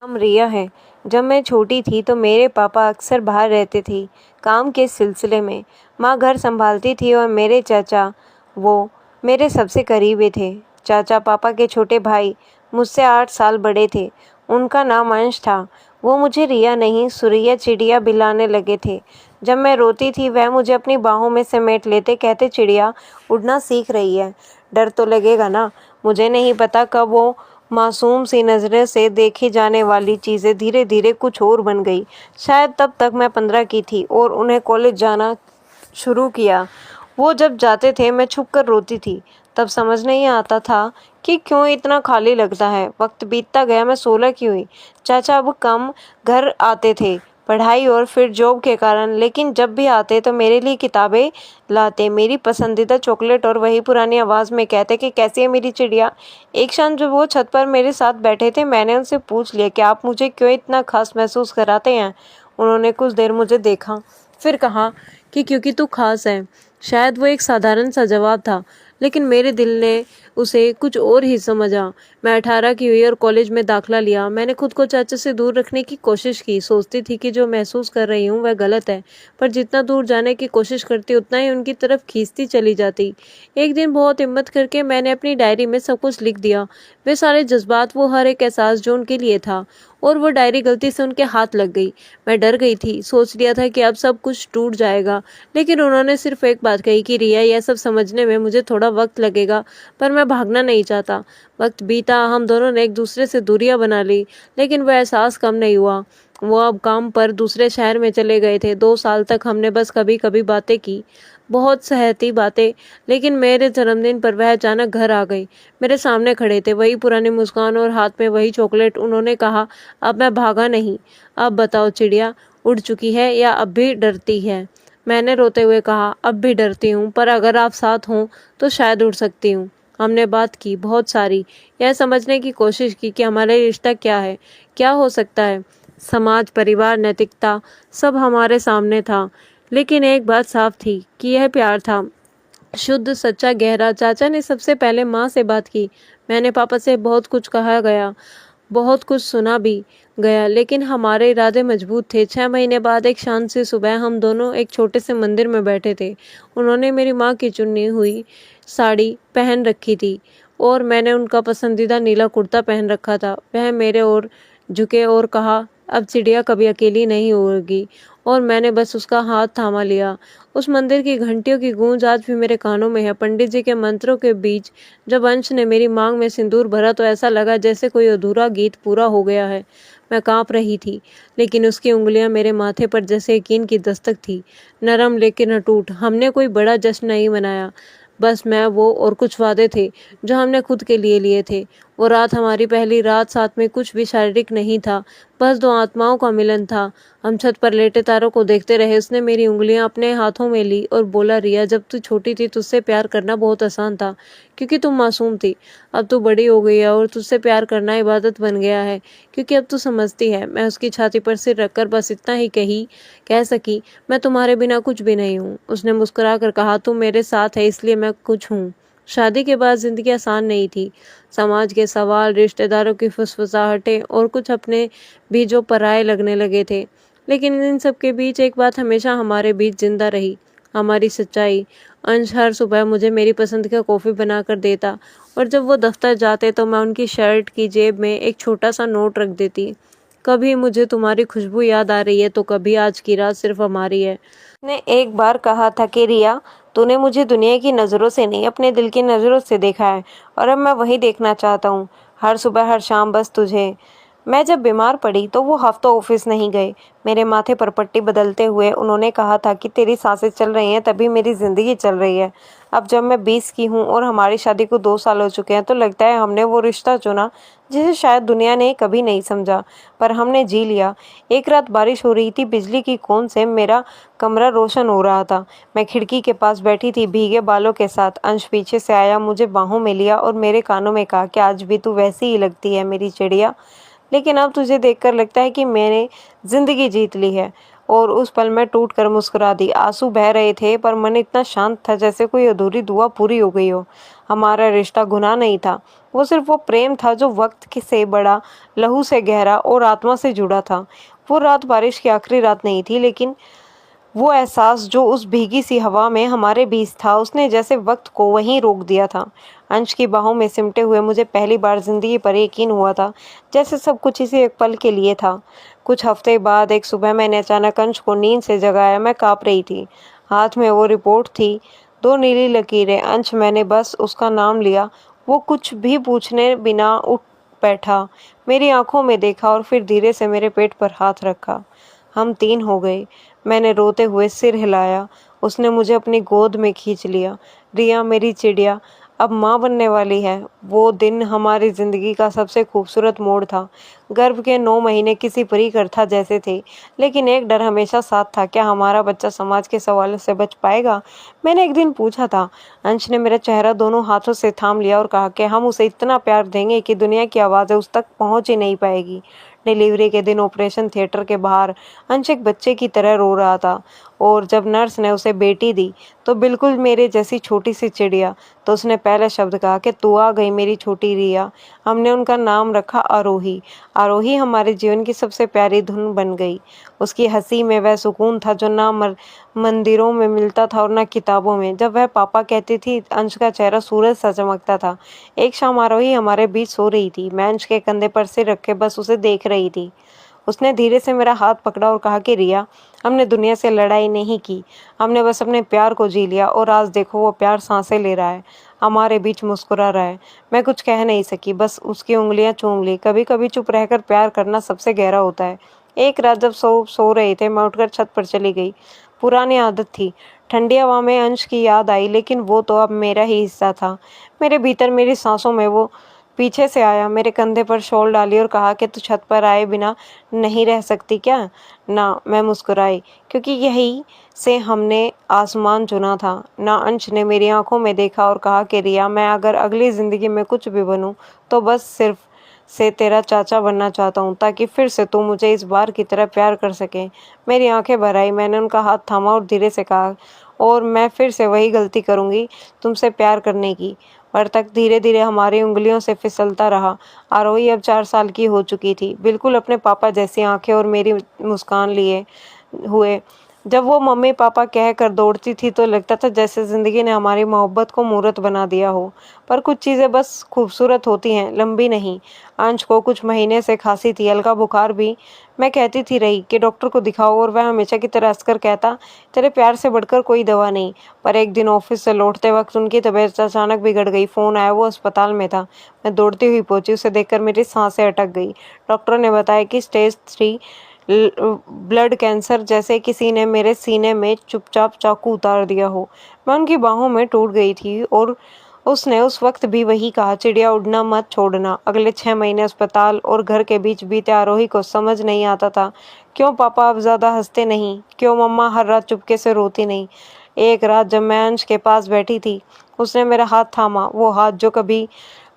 नाम रिया है। जब मैं छोटी थी तो मेरे पापा अक्सर बाहर रहते थे काम के सिलसिले में। माँ घर संभालती थी और मेरे चाचा वो मेरे सबसे करीबी थे। चाचा पापा के छोटे भाई मुझसे 8 साल बड़े थे। उनका नाम अंश था। वो मुझे रिया नहीं सुरैया चिड़िया बुलाने लगे थे। जब मैं रोती थी वह मुझे अपनी बाहों में समेट लेते, कहते चिड़िया उड़ना सीख रही है, डर तो लगेगा ना। मुझे नहीं पता कब वो मासूम सी नज़रों से देखी जाने वाली चीज़ें धीरे धीरे कुछ और बन गई। शायद तब तक मैं 15 की थी और उन्हें कॉलेज जाना शुरू किया। वो जब जाते थे मैं छुप कर रोती थी। तब समझ नहीं आता था कि क्यों इतना खाली लगता है। वक्त बीतता गया, मैं 16 की हुई। चाचा अब कम घर आते थे, पढ़ाई और फिर जॉब के कारण, लेकिन जब भी आते तो मेरे लिए किताबें लाते, मेरी पसंदीदा चॉकलेट, और वही पुरानी आवाज़ में कहते कि कैसी है मेरी चिड़िया। एक शाम जब वो छत पर मेरे साथ बैठे थे, मैंने उनसे पूछ लिया कि आप मुझे क्यों इतना खास महसूस कराते हैं। उन्होंने कुछ देर मुझे देखा, फिर कहा कि क्योंकि तू खास है। शायद वो एक साधारण सा जवाब था, लेकिन मेरे दिल ने उसे कुछ और ही समझा। मैं 18 की हुई और कॉलेज में दाखिला लिया। मैंने खुद को चाचा से दूर रखने की कोशिश की। सोचती थी कि जो महसूस कर रही हूँ वह गलत है, पर जितना दूर जाने की कोशिश करती उतना ही उनकी तरफ खींचती चली जाती। एक दिन बहुत हिम्मत करके मैंने अपनी डायरी में सब कुछ लिख दिया, वे सारे जज्बात, वो हर एक एहसास जो उनके लिए था। और वो डायरी गलती से उनके हाथ लग गई। मैं डर गई थी, सोच लिया था कि अब सब कुछ टूट जाएगा, लेकिन उन्होंने सिर्फ एक बात कही कि रिया, यह सब समझने में मुझे थोड़ा वक्त लगेगा, पर मैं भागना नहीं चाहता। वक्त बीता, हम दोनों ने एक दूसरे से दूरियां बना ली, लेकिन वह एहसास कम नहीं हुआ। वो अब काम पर दूसरे शहर में चले गए थे। 2 साल तक हमने बस कभी कभी बातें की, बहुत सहती बातें। लेकिन मेरे जन्मदिन पर वह अचानक घर आ गई। मेरे सामने खड़े थे, वही पुरानी मुस्कान और हाथ में वही चॉकलेट। उन्होंने कहा, अब मैं भागा नहीं। अब बताओ चिड़िया, उड़ चुकी है या अब भी डरती है। मैंने रोते हुए कहा, अब भी डरती हूँ, पर अगर आप साथ हों तो शायद उड़ सकती हूँ। हमने बात की, बहुत सारी, यह समझने की कोशिश की कि हमारा रिश्ता क्या है, क्या हो सकता है। समाज, परिवार, नैतिकता, सब हमारे सामने था। लेकिन एक बात साफ थी कि यह प्यार था, शुद्ध, सच्चा, गहरा। चाचा ने सबसे पहले माँ से बात की। मैंने पापा से बहुत कुछ कहा गया, बहुत कुछ सुना भी गया, लेकिन हमारे इरादे मजबूत थे। 6 महीने बाद एक शांत सी सुबह हम दोनों एक छोटे से मंदिर में बैठे थे। उन्होंने मेरी माँ की चुनी हुई साड़ी पहन रखी थी और मैंने उनका पसंदीदा नीला कुर्ता पहन रखा था। वह मेरे ओर झुके और कहा, अब चिड़िया कभी अकेली नहीं होगी। और मैंने बस उसका हाथ थामा लिया। उस मंदिर की घंटियों की गूंज आज भी मेरे कानों में है। पंडित जी के मंत्रों के बीच जब अंश ने मेरी मांग में सिंदूर भरा तो ऐसा लगा जैसे कोई अधूरा गीत पूरा हो गया है। मैं कांप रही थी, लेकिन उसकी उंगलियां मेरे माथे पर जैसे यकीन की दस्तक थी, नरम लेकिन अटूट। हमने कोई बड़ा जश्न नहीं मनाया, बस मैं, वो और कुछ वादे थे जो हमने खुद के लिए लिए थे। वो रात हमारी पहली रात, साथ में कुछ भी शारीरिक नहीं था, बस दो आत्माओं का मिलन था। हम छत पर लेटे तारों को देखते रहे। उसने मेरी उंगलियां अपने हाथों में ली और बोला, रिया, जब तू छोटी थी तुझसे प्यार करना बहुत आसान था, क्योंकि तुम मासूम थी। अब तू बड़ी हो गई है और तुझसे प्यार करना इबादत बन गया है, क्योंकि अब तू समझती है। मैं उसकी छाती पर सिर रखकर बस इतना ही कह सकी, मैं तुम्हारे बिना कुछ भी नहीं हूँ। उसने मुस्कुरा कर कहा, तुम मेरे साथ है इसलिए मैं कुछ हूँ। शादी के बाद जिंदगी आसान नहीं थी। समाज के सवाल, रिश्तेदारों की फुसफुसाहटें और कुछ अपने भी जो पराये लगने लगे थे। लेकिन इन सब के बीच एक बात हमेशा हमारे बीच जिंदा रही, हमारी सच्चाई। अंश हर सुबह मुझे मेरी पसंद का कॉफ़ी बनाकर देता, और जब वो दफ्तर जाते तो मैं उनकी शर्ट की जेब में एक छोटा सा नोट रख देती। कभी मुझे तुम्हारी खुशबू याद आ रही है तो कभी आज की रात सिर्फ हमारी है। ने एक बार कहा था कि रिया, तूने मुझे दुनिया की नज़रों से नहीं, अपने दिल की नज़रों से देखा है, और अब मैं वही देखना चाहता हूँ, हर सुबह हर शाम, बस तुझे। मैं जब बीमार पड़ी तो वो हफ्तों ऑफिस नहीं गए। मेरे माथे पर पट्टी बदलते हुए उन्होंने कहा था कि तेरी सांसें चल रही हैं तभी मेरी ज़िंदगी चल रही है। अब जब मैं 20 की हूँ और हमारी शादी को 2 साल हो चुके हैं तो लगता है हमने वो रिश्ता चुना जिसे शायद दुनिया ने कभी नहीं समझा, पर हमने जी लिया। एक रात बारिश हो रही थी, बिजली की कौन से मेरा कमरा रोशन हो रहा था। मैं खिड़की के पास बैठी थी, भीगे बालों के साथ। अंश पीछे से आया, मुझे बाहों में लिया और मेरे कानों में कहा कि आज भी तू वैसी ही लगती है मेरी चिड़िया, लेकिन अब तुझे देखकर लगता है कि मैंने जिंदगी जीत ली है। और उस पल मैं टूट कर मुस्कुरा दी। आंसू बह रहे थे पर मन इतना शांत था जैसे कोई अधूरी दुआ पूरी हो गई हो। हमारा रिश्ता गुनाह नहीं था, वो सिर्फ वो प्रेम था जो से बड़ा, लहू से गहरा और आत्मा से जुड़ा था। वो रात बारिश की आखिरी रात नहीं थी, लेकिन वो एहसास जो उस भीगी सी हवा में हमारे बीच था, उसने जैसे वक्त को वहीं रोक दिया था। अंश की बाहों में सिमटे हुए मुझे पहली बार जिंदगी पर यकीन हुआ था, जैसे सब कुछ इसी एक पल के लिए था। कुछ हफ्ते बाद एक सुबह मैंने अचानक अंश को नींद से जगाया। मैं काँप रही थी, हाथ में वो रिपोर्ट थी, 2 नीली लकीरें। अंश, मैंने बस उसका नाम लिया। वो कुछ भी पूछने बिना उठ बैठा, मेरी आंखों में देखा और फिर धीरे से मेरे पेट पर हाथ रखा। हम 3 हो गए। मैंने रोते हुए सिर हिलाया। उसने मुझे अपनी गोद में खींच लिया। रिया, मेरी चिड़िया, अब माँ बनने वाली है। वो दिन हमारी ज़िंदगी का सबसे खूबसूरत मोड़ था। गर्भ के 9 महीने किसी परी कथा जैसे थे, लेकिन एक डर हमेशा साथ था, क्या हमारा बच्चा समाज के सवालों से बच पाएगा? मैंने एक दिन पूछा था। अंश ने मेरा चेहरा दोनों हाथों से थाम लिया और कहा कि हम उसे इतना प्यार देंगे कि दुनिया की आवाज़ें उस तक पहुँच ही नहीं पाएगी। डिलीवरी के दिन ऑपरेशन थिएटर के बाहर अंश एक बच्चे की तरह रो रहा था, और जब नर्स ने उसे बेटी दी, तो बिल्कुल मेरे जैसी छोटी सी चिड़िया, तो उसने पहले शब्द कहा कि तू आ गई मेरी छोटी रिया। हमने उनका नाम रखा आरोही। आरोही हमारे जीवन की सबसे प्यारी धुन बन गई। उसकी हंसी में वह सुकून था जो ना मंदिरों में मिलता था और ना किताबों में। जब वह पापा कहती थी, अंश का चेहरा सूरज सा चमकता था। एक शाम आरोही हमारे बीच सो रही थी। मैं अंश के कंधे पर सिर रखे बस उसे देख रही थी। उसने धीरे से मेरा हाथ पकड़ा और कहा कि रिया, हमने दुनिया से लड़ाई नहीं की, हमने बस अपने प्यार को जी लिया, और आज देखो वो प्यार सांसें ले रहा है, हमारे बीच मुस्कुरा रहा है। मैं कुछ कह नहीं सकी, बस उसकी उंगलियां चूम ली। कभी कभी चुप रहकर प्यार करना सबसे गहरा होता है। एक रात जब सो रहे थे, मैं उठकर छत पर चली गई। पुरानी आदत थी। ठंडी हवा में अंश की याद आई, लेकिन वो तो अब मेरा ही हिस्सा था। मेरे भीतर, मेरी सांसों में वो पीछे से आया, मेरे कंधे पर शॉल डाली और कहा कि तू छत पर आए बिना नहीं रह सकती क्या? ना, मैं मुस्कुराई, क्योंकि यही से हमने आसमान चुना था। ना, अंश ने मेरी आंखों में देखा और कहा कि रिया, मैं अगर अगली ज़िंदगी में कुछ भी बनूं, तो बस सिर्फ से तेरा चाचा बनना चाहता हूँ, ताकि फिर से तू मुझे इस बार की तरह प्यार कर सके। मेरी आंखें भर आई। मैंने उनका हाथ थामा और धीरे से कहा, और मैं फिर से वही गलती करूँगी, तुमसे प्यार करने की। पर तक धीरे धीरे हमारी उंगलियों से फिसलता रहा। आरोही अब 4 साल की हो चुकी थी, बिल्कुल अपने पापा जैसी आंखें और मेरी मुस्कान लिए हुए। जब वो मम्मी पापा कह कर दौड़ती थी, तो लगता था जैसे ज़िंदगी ने हमारी मोहब्बत को मूर्त बना दिया हो। पर कुछ चीज़ें बस खूबसूरत होती हैं, लंबी नहीं। अंश को कुछ महीने से खांसी थी, हल्का बुखार भी। मैं कहती थी रही कि डॉक्टर को दिखाओ, और वह हमेशा की तरह हंसकर कहता, तेरे प्यार से बढ़कर कोई दवा नहीं। पर एक दिन ऑफिस से लौटते वक्त उनकी तबीयत अचानक बिगड़ गई। फ़ोन आया, वो अस्पताल में था। मैं दौड़ती हुई पहुंची। उसे देखकर मेरी सांसें अटक गई। डॉक्टर ने बताया कि स्टेज 3 ब्लड कैंसर, जैसे किसी ने मेरे सीने में चुपचाप चाकू उतार दिया हो। मैं उनकी बाहों में टूट गई थी, और उसने उस वक्त भी वही कहा, चिड़िया उड़ना मत छोड़ना। अगले 6 महीने अस्पताल और घर के बीच बीते। आरोही को समझ नहीं आता था क्यों पापा अब ज़्यादा हंसते नहीं, क्यों मम्मा हर रात चुपके से रोती नहीं। एक रात जब मैं अंश के पास बैठी थी, उसने मेरा हाथ थामा, वो हाथ जो कभी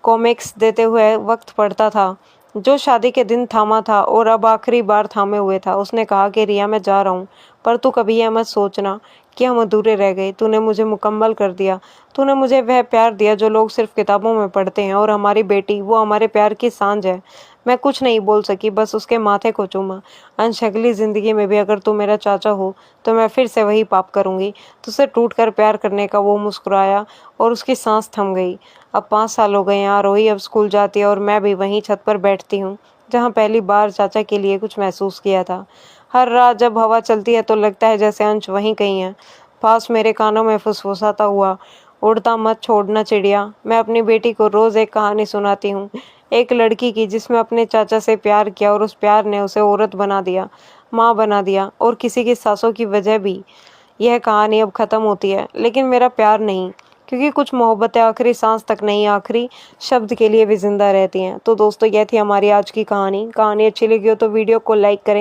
कॉमिक्स देते हुए वक्त पड़ता था, जो शादी के दिन थामा था और अब आखिरी बार थामे हुए था। उसने कहा कि रिया, मैं जा रहा हूँ, पर तू कभी यह मत सोचना कि हम अधूरे रह गए। तूने मुझे मुकम्मल कर दिया। तूने मुझे वह प्यार दिया जो लोग सिर्फ किताबों में पढ़ते हैं, और हमारी बेटी, वो हमारे प्यार की सांझ है। मैं कुछ नहीं बोल सकी, बस उसके माथे को चूमा। अंश, अगली ज़िंदगी में भी अगर तू मेरा चाचा हो, तो मैं फिर से वही पाप करूँगी, तुझसे टूट कर प्यार करने का। वो मुस्कुराया और उसकी सांस थम गई। अब 5 साल हो गए हैं। आरोही अब स्कूल जाती है, और मैं भी वहीं छत पर बैठती हूँ जहाँ पहली बार चाचा के लिए कुछ महसूस किया था। हर रात जब हवा चलती है, तो लगता है जैसे अंश वहीं कहीं है, पास मेरे कानों में फुसफुसाता हुआ, उड़ता मत छोड़ना चिड़िया। मैं अपनी बेटी को रोज़ एक कहानी सुनाती हूँ, एक लड़की की जिसने अपने चाचा से प्यार किया, और उस प्यार ने उसे औरत बना दिया, माँ बना दिया, और किसी की सांसों की वजह भी यह कहानी अब ख़त्म होती है, लेकिन मेरा प्यार नहीं, क्योंकि कुछ मोहब्बतें आखिरी सांस तक नहीं, आखिरी शब्द के लिए भी ज़िंदा रहती हैं। तो दोस्तों, यह थी हमारी आज की कहानी। कहानी अच्छी लगी हो तो वीडियो को लाइक करें।